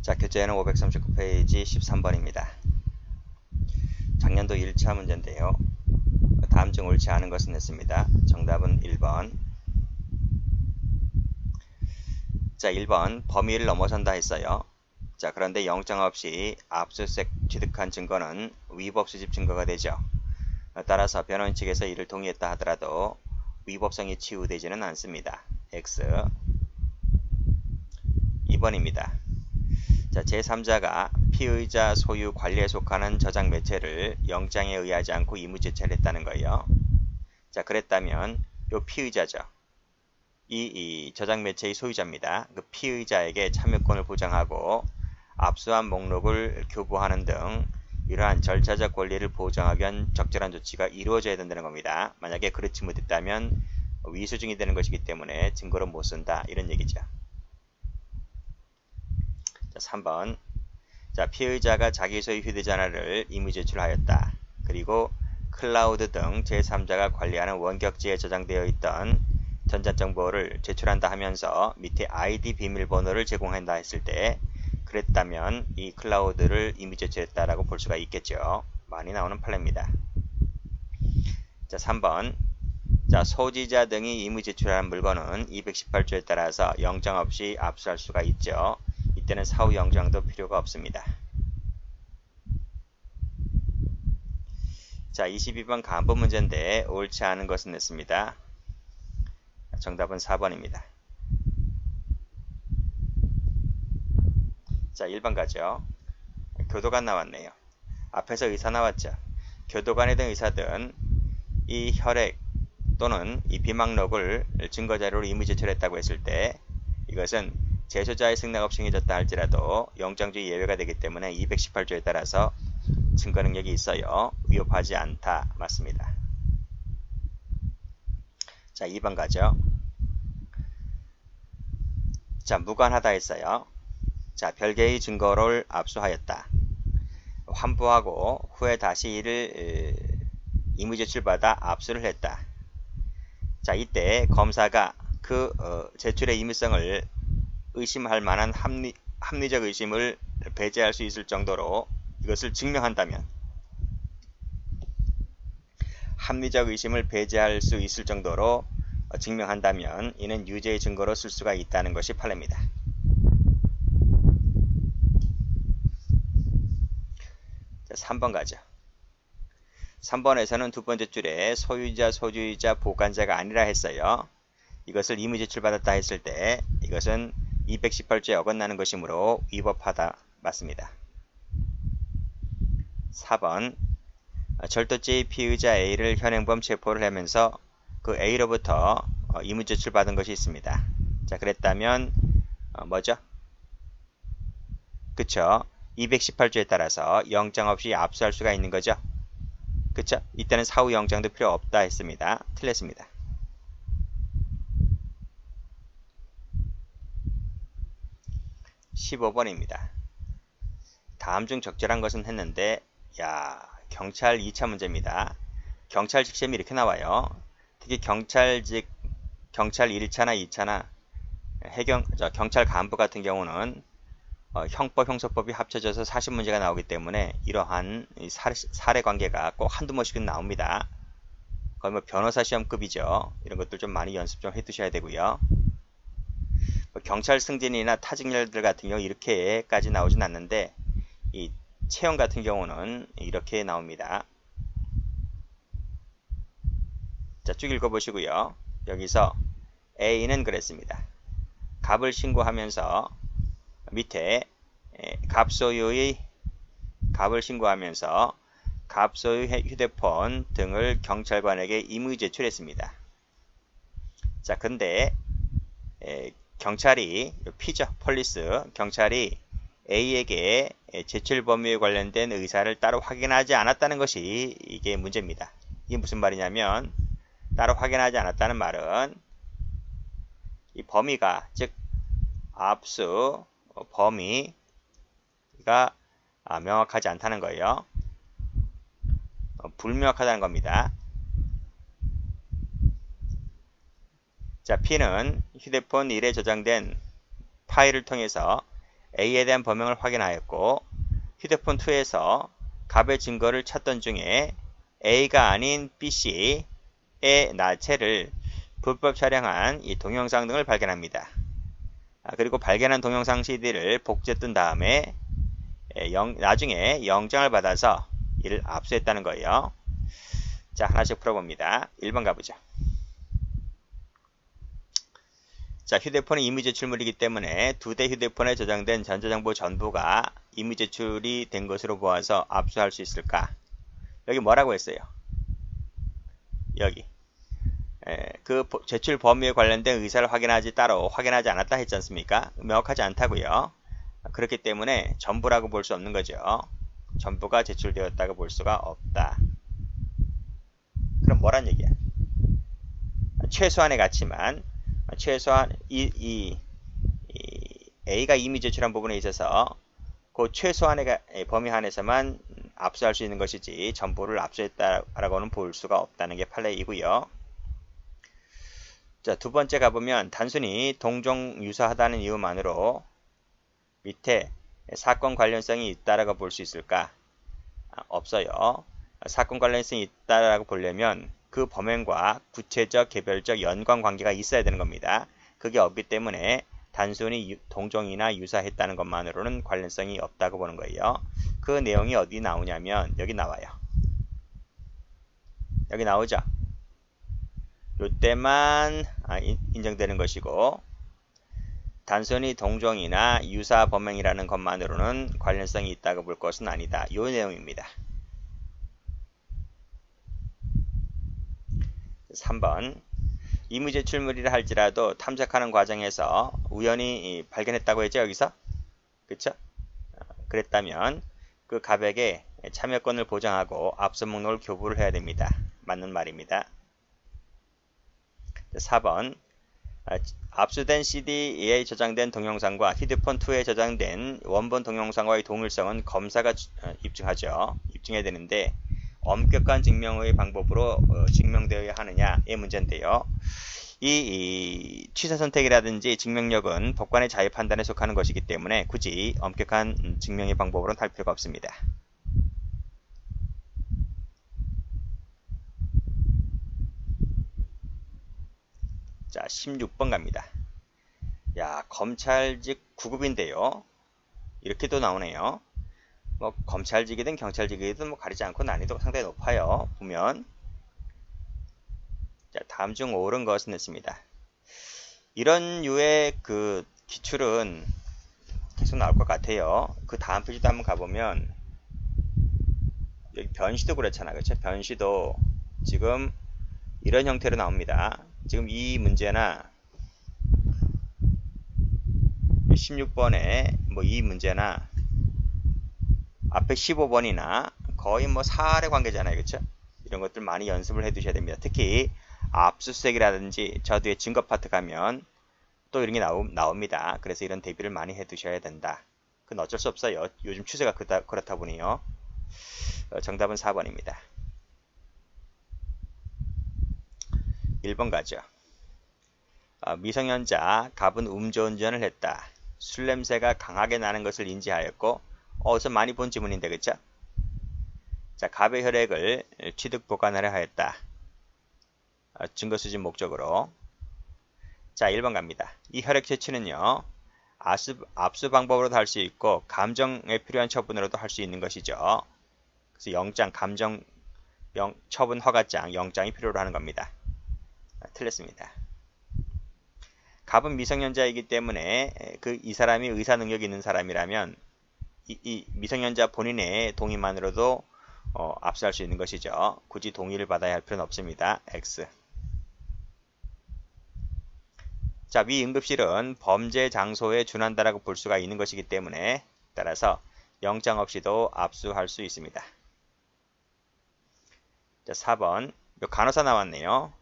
자, 교재는 539페이지 13번입니다. 작년도 1차 문제인데요. 다음 중 옳지 않은 것은 했습니다. 정답은 1번. 자, 1번 범위를 넘어선다 했어요. 자, 그런데 영장 없이 압수수색 취득한 증거는 위법 수집 증거가 되죠. 따라서 변호인 측에서 이를 동의했다 하더라도 위법성이 치유되지는 않습니다. X. 2번입니다. 자, 제3자가 피의자 소유 관리에 속하는 저장 매체를 영장에 의하지 않고 임의제출을 했다는 거예요. 자, 그랬다면 요 피의자죠. 이 저장 매체의 소유자입니다. 그 피의자에게 참여권을 보장하고 압수한 목록을 교부하는 등 이러한 절차적 권리를 보장하기 위한 적절한 조치가 이루어져야 된다는 겁니다. 만약에 그렇지 못했다면 위수증이 되는 것이기 때문에 증거로 못 쓴다, 이런 얘기죠. 자, 3번. 자, 피의자가 자기 소유 휴대전화를 임의 제출하였다. 그리고 클라우드 등 제3자가 관리하는 원격지에 저장되어 있던 전자정보를 제출한다 하면서 밑에 아이디 비밀번호를 제공한다 했을 때, 그랬다면 이 클라우드를 임의 제출했다라고 볼 수가 있겠죠. 많이 나오는 판례입니다. 자, 3번. 자, 소지자 등이 임의 제출한 물건은 218조에 따라서 영장 없이 압수할 수가 있죠. 이때는 사후 영장도 필요가 없습니다. 자, 22번 간부 문제인데 옳지 않은 것은 냈습니다. 정답은 4번입니다. 자, 1번 가죠. 교도관 나왔네요. 앞에서 의사 나왔죠. 교도관이든 의사든 이 혈액 또는 이 비망록을 증거자료로 임의 제출했다고 했을 때 이것은 제소자의 승낙 없이 행해졌다 할지라도 영장주의 예외가 되기 때문에 218조에 따라서 증거 능력이 있어요. 위협하지 않다. 맞습니다. 자, 2번 가죠. 자, 무관하다 했어요. 자, 별개의 증거를 압수하였다. 환부하고 후에 다시 이를 임의 제출받아 압수를 했다. 자, 이때 검사가 그 제출의 임의성을 의심할 만한 합리적 의심을 배제할 수 있을 정도로 이것을 증명한다면, 합리적 의심을 배제할 수 있을 정도로 증명한다면 이는 유죄의 증거로 쓸 수가 있다는 것이 판례입니다. 자, 3번 가죠. 3번에서는 두 번째 줄에 소유자, 소유자, 보관자가 아니라 했어요. 이것을 임의 제출받았다 했을 때 이것은 218조에 어긋나는 것이므로 위법하다. 맞습니다. 4번. 절도죄의 피의자 A를 현행범 체포를 하면서 그 A로부터 임의 제출받은 것이 있습니다. 자, 그랬다면 뭐죠? 그쵸? 218조에 따라서 영장 없이 압수할 수가 있는 거죠. 그쵸? 이때는 사후 영장도 필요 없다 했습니다. 틀렸습니다. 15번입니다. 다음 중 적절한 것은 했는데, 야, 경찰 2차 문제입니다. 경찰 직시험이 이렇게 나와요. 특히 경찰 1차나 2차나 경찰 간부 같은 경우는 형법, 형사법이 합쳐져서 40문제가 나오기 때문에 이러한 사례 관계가 꼭 한두 번씩은 나옵니다. 거의 뭐 변호사 시험급이죠. 이런 것들 좀 많이 연습 좀 해두셔야 되고요. 경찰 승진이나 타직렬들 같은 경우 이렇게까지 나오진 않는데, 이 채용 같은 경우는 이렇게 나옵니다. 자, 쭉 읽어보시고요. 여기서 A는 그랬습니다. 갑을 신고하면서 밑에 갑을 신고하면서 갑소유 휴대폰 등을 경찰관에게 임의 제출했습니다. 자, 근데 경찰이 P죠. 폴리스. 경찰이 A에게 제출 범위에 관련된 의사를 따로 확인하지 않았다는 것이 이게 문제입니다. 이게 무슨 말이냐면, 따로 확인하지 않았다는 말은 이 범위가, 즉 압수 범위가 명확하지 않다는 거예요. 불명확하다는 겁니다. 자, P는 휴대폰 1에 저장된 파일을 통해서 A에 대한 범행을 확인하였고 휴대폰 2에서 갑의 증거를 찾던 중에 A가 아닌 B씨의 나체를 불법 촬영한 이 동영상 등을 발견합니다. 그리고 발견한 동영상 CD를 복제 뜬 다음에 나중에 영장을 받아서 이를 압수했다는 거예요. 자, 하나씩 풀어봅니다. 1번 가보죠. 자, 휴대폰은 임의 제출물이기 때문에 두 대 휴대폰에 저장된 전자정보 전부가 임의 제출이 된 것으로 보아서 압수할 수 있을까? 여기 뭐라고 했어요? 여기 그 제출 범위에 관련된 의사를 따로 확인하지 않았다 했지 않습니까? 명확하지 않다고요. 그렇기 때문에 전부라고 볼 수 없는 거죠. 전부가 제출되었다고 볼 수가 없다. 그럼 뭐란 얘기야? 최소한의 가치만 최소한 A가 이미 제출한 부분에 있어서 그 최소한의 범위 안에서만 압수할 수 있는 것이지 전부를 압수했다라고는 볼 수가 없다는 게 판례이고요. 자, 두 번째 가보면 단순히 동종 유사하다는 이유만으로 밑에 사건 관련성이 있다라고 볼 수 있을까? 없어요. 사건 관련성이 있다라고 보려면 그 범행과 구체적 개별적 연관 관계가 있어야 되는 겁니다. 그게 없기 때문에 단순히 동종이나 유사했다는 것만으로는 관련성이 없다고 보는 거예요. 그 내용이 어디 나오냐면 여기 나와요. 여기 나오죠. 이때만 인정되는 것이고 단순히 동종이나 유사 범행이라는 것만으로는 관련성이 있다고 볼 것은 아니다. 이 내용입니다. 3번 임의 제출물이라 할지라도 탐색하는 과정에서 우연히 발견했다고 했죠. 여기서 그쵸? 그랬다면 그 갑에게 참여권을 보장하고 압수 목록을 교부를 해야 됩니다. 맞는 말입니다. 4번 압수된 CD에 저장된 동영상과 휴대폰 2에 저장된 원본 동영상과의 동일성은 검사가 입증하죠. 입증해야 되는데 엄격한 증명의 방법으로 증명되어야 하느냐의 문제인데요. 이 취사 선택이라든지 증명력은 법관의 자유 판단에 속하는 것이기 때문에 굳이 엄격한 증명의 방법으로는 할 필요가 없습니다. 자, 16번 갑니다. 야, 검찰직 9급인데요. 이렇게도 나오네요. 뭐 검찰직이든 경찰직이든 뭐 가리지 않고 난이도가 상당히 높아요. 보면 자, 다음 중 옳은 것은 했습니다. 이런 유의 그 기출은 계속 나올 것 같아요. 그 다음 페이지도 한번 가보면 여기 변시도 그렇잖아. 그렇죠? 변시도 지금 이런 형태로 나옵니다. 지금 이 문제나 16번에 뭐 이 문제나 앞에 15번이나 거의 뭐 사례 관계잖아요. 그렇죠? 이런 것들 많이 연습을 해 두셔야 됩니다. 특히 압수수색이라든지 저 뒤에 증거 파트 가면 또 이런 게 나옵니다. 그래서 이런 대비를 많이 해 두셔야 된다. 그건 어쩔 수 없어요. 요즘 추세가 그렇다 보니요. 정답은 4번입니다. 1번 가죠. 미성년자 갑은 음주운전을 했다. 술 냄새가 강하게 나는 것을 인지하였고 어디서 많이 본 지문인데 그쵸? 자, 갑의 혈액을 취득 보관하려 하였다. 증거 수집 목적으로. 자, 1번 갑니다. 이 혈액 채취는요. 압수 방법으로도 할 수 있고 감정에 필요한 처분으로도 할 수 있는 것이죠. 그래서 영장, 처분 허가장, 영장이 필요로 하는 겁니다. 틀렸습니다. 갑은 미성년자이기 때문에 이 사람이 의사 능력이 있는 사람이라면 이 미성년자 본인의 동의만으로도 압수할 수 있는 것이죠. 굳이 동의를 받아야 할 필요는 없습니다. X. 자, 위 응급실은 범죄 장소에 준한다라고 볼 수가 있는 것이기 때문에 따라서 영장 없이도 압수할 수 있습니다. 자, 4번. 간호사 나왔네요.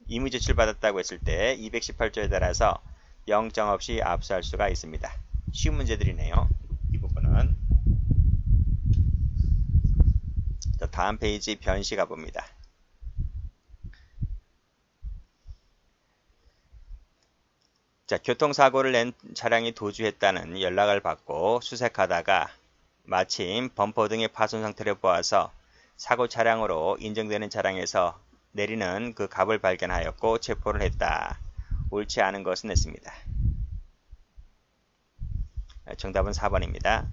임의 제출 받았다고 했을 때 218조에 따라서 영장 없이 압수할 수가 있습니다. 쉬운 문제들이네요. 이 부분은. 자, 다음 페이지 변시 가봅니다. 자, 교통사고를 낸 차량이 도주했다는 연락을 받고 수색하다가 마침 범퍼 등의 파손 상태를 보아서 사고 차량으로 인정되는 차량에서 내리는 그 갑을 발견하였고 체포를 했다. 옳지 않은 것은 했습니다. 정답은 4번입니다.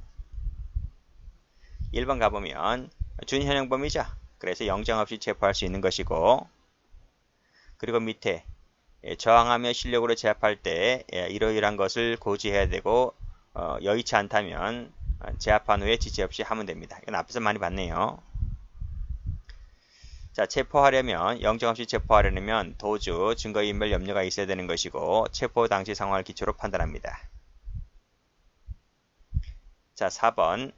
1번 가보면 준현행범이죠. 그래서 영장 없이 체포할 수 있는 것이고, 그리고 밑에 저항하며 실력으로 제압할 때 이러이러한 것을 고지해야 되고 여의치 않다면 제압한 후에 지체 없이 하면 됩니다. 이건 앞에서 많이 봤네요. 자, 체포하려면 영장 없이 체포하려면 도주, 증거인멸 염려가 있어야 되는 것이고 체포 당시 상황을 기초로 판단합니다. 자, 4번.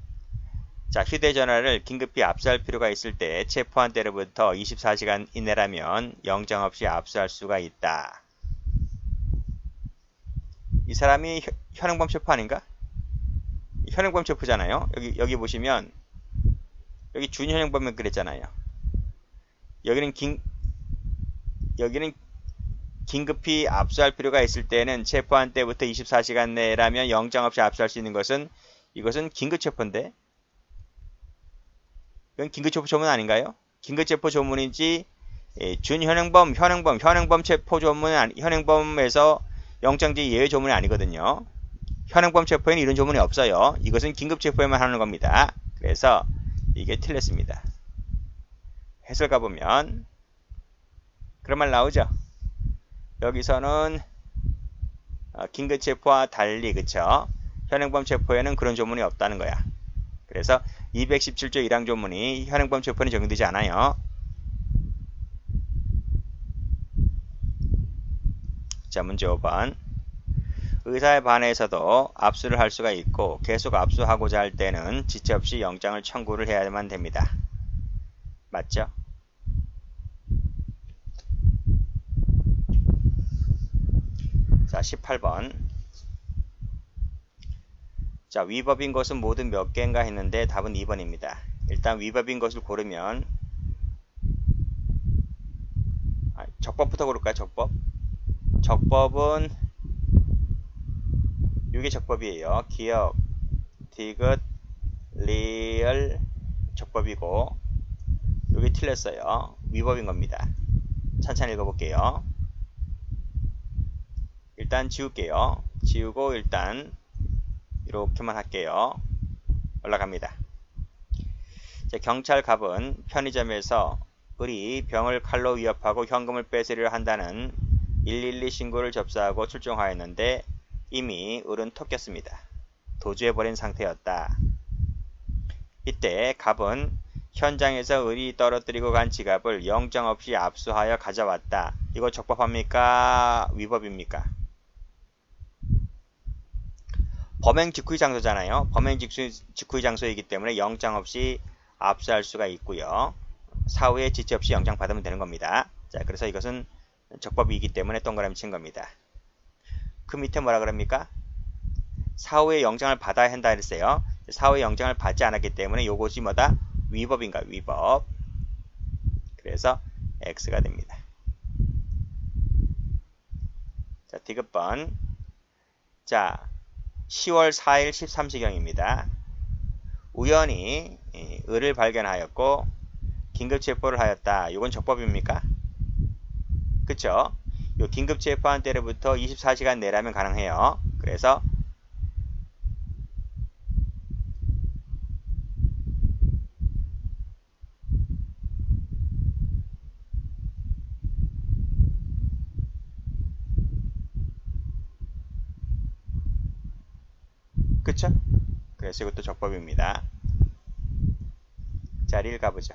자, 휴대전화를 긴급히 압수할 필요가 있을 때 체포한 때로부터 24시간 이내라면 영장 없이 압수할 수가 있다. 이 사람이 현행범 체포 아닌가? 현행범 체포잖아요. 여기 보시면 여기 준현행범은 그랬잖아요. 여기는 긴급히 압수할 필요가 있을 때는 체포한 때부터 24시간 내라면 영장 없이 압수할 수 있는 것은 이것은 긴급체포인데, 이건 긴급체포 조문 아닌가요? 긴급체포 조문인지 준현행범, 현행범 체포 조문은 현행범에서 영장지 예외 조문이 아니거든요. 현행범 체포에는 이런 조문이 없어요. 이것은 긴급체포에만 하는 겁니다. 그래서 이게 틀렸습니다. 해설 가보면 그런 말 나오죠. 여기서는 긴급체포와 달리, 그쵸? 현행범 체포에는 그런 조문이 없다는 거야. 그래서 217조 1항 조문이 현행범 체포는 적용되지 않아요. 자, 문제 5번. 의사에 반해서도 압수를 할 수가 있고 계속 압수하고자 할 때는 지체 없이 영장을 청구를 해야만 됩니다. 맞죠? 자, 18번. 자, 위법인 것은 모두 몇 개인가 했는데 답은 2번입니다. 일단 위법인 것을 고르면 적법부터 고를까요? 적법은 이게 적법이에요. 기억, 디귿, 리얼 적법이고 여기 틀렸어요. 위법인 겁니다. 천천히 읽어볼게요. 일단 지울게요. 지우고 일단 이렇게만 할게요. 올라갑니다. 자, 경찰 갑은 편의점에서 을이 병을 칼로 위협하고 현금을 뺏으려 한다는 112 신고를 접수하고 출동하였는데 이미 을은 토꼈습니다. 도주해버린 상태였다. 이때 갑은 현장에서 을이 떨어뜨리고 간 지갑을 영장 없이 압수하여 가져왔다. 이거 적법합니까? 위법입니까? 범행 직후의 장소잖아요. 범행 직후의 장소이기 때문에 영장 없이 압수할 수가 있고요. 사후에 지체 없이 영장 받으면 되는 겁니다. 자, 그래서 이것은 적법이기 때문에 동그라미 친 겁니다. 그 밑에 뭐라 그럽니까? 사후에 영장을 받아야 한다 했어요. 사후에 영장을 받지 않았기 때문에 요것이 뭐다? 위법인가? 위법. 그래서 X가 됩니다. 자, 디귿번. 자, 10월 4일 13시경입니다. 우연히 을을 발견하였고 긴급체포를 하였다. 이건 적법입니까? 그쵸? 요 긴급체포한 때로부터 24시간 내라면 가능해요. 그래서 그쵸? 그래서 이것도 적법입니다. 자리를 가보죠.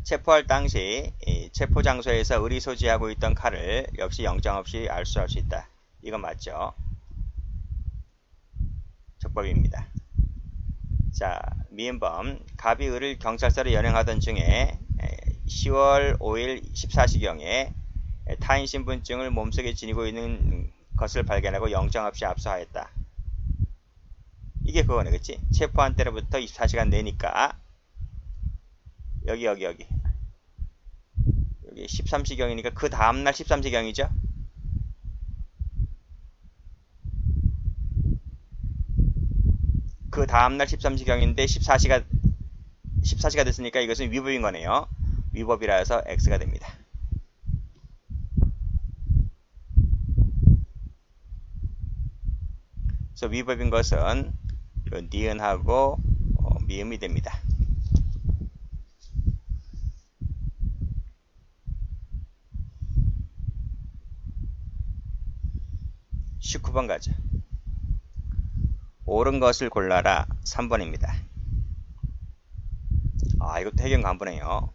체포할 당시 체포 장소에서 을이 소지하고 있던 칼을 역시 영장 없이 압수할 수 있다. 이건 맞죠? 적법입니다. 자, 미음범. 갑이 을을 경찰서로 연행하던 중에 10월 5일 14시경에 타인 신분증을 몸속에 지니고 있는 것을 발견하고 영장 없이 압수하였다. 이게 그거네, 그치? 체포한 때로부터 24시간 내니까 여기 13시경이니까 그 다음날 13시경이죠? 그 다음날 13시경인데 14시가 됐으니까 이것은 위법인 거네요. 위법이라 해서 X가 됩니다. 그래서 위법인 것은 니은하고 미음이 됩니다. 19번 가죠. 옳은 것을 골라라. 3번입니다. 이것도 해경 간부네요.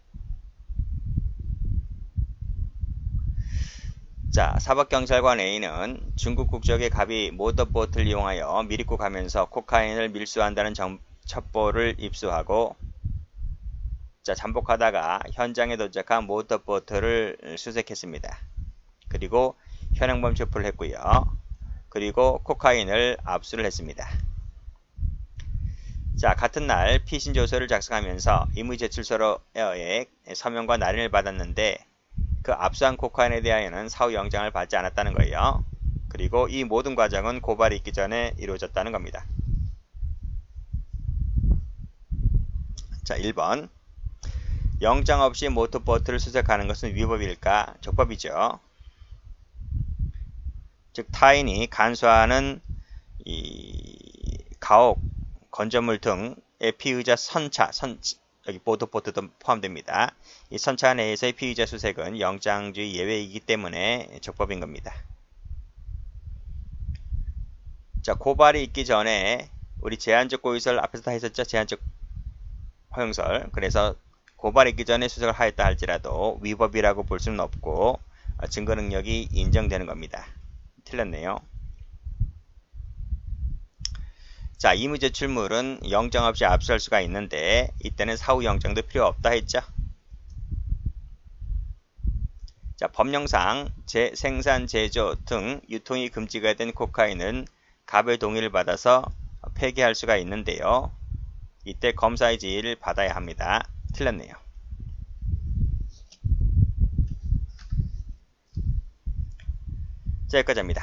자, 사법경찰관 A는 중국 국적의 갑이 모터보트를 이용하여 미리코 가면서 코카인을 밀수한다는 첩보를 입수하고, 자, 잠복하다가 현장에 도착한 모터보트를 수색했습니다. 그리고 현행범 체포를 했고요. 그리고 코카인을 압수를 했습니다. 자, 같은 날 피신조서를 작성하면서 임의제출서로의 서명과 날인을 받았는데 그 압수한 코카인에 대하여는 사후 영장을 받지 않았다는 거예요. 그리고 이 모든 과정은 고발이 있기 전에 이루어졌다는 겁니다. 자, 1번. 영장 없이 모터보트를 수색하는 것은 위법일까? 적법이죠. 즉 타인이 간수하는 이 가옥, 건조물 등의 피의자 선차, 여기 모터보트도 포함됩니다. 이 선차 내에서의 피의자 수색은 영장주의 예외이기 때문에 적법인 겁니다. 자, 고발이 있기 전에 우리 제한적 고의설 앞에서 다 했었죠. 제한적 허용설. 그래서 고발이 있기 전에 수색을 하였다 할지라도 위법이라고 볼 수는 없고 증거 능력이 인정되는 겁니다. 틀렸네요. 자, 임의제출물은 영장 없이 압수할 수가 있는데 이때는 사후 영장도 필요 없다 했죠. 자, 법령상 생산, 제조 등 유통이 금지가 된 코카인은 갑의 동의를 받아서 폐기할 수가 있는데요. 이때 검사의 지휘를 받아야 합니다. 틀렸네요. 자, 여기까지입니다.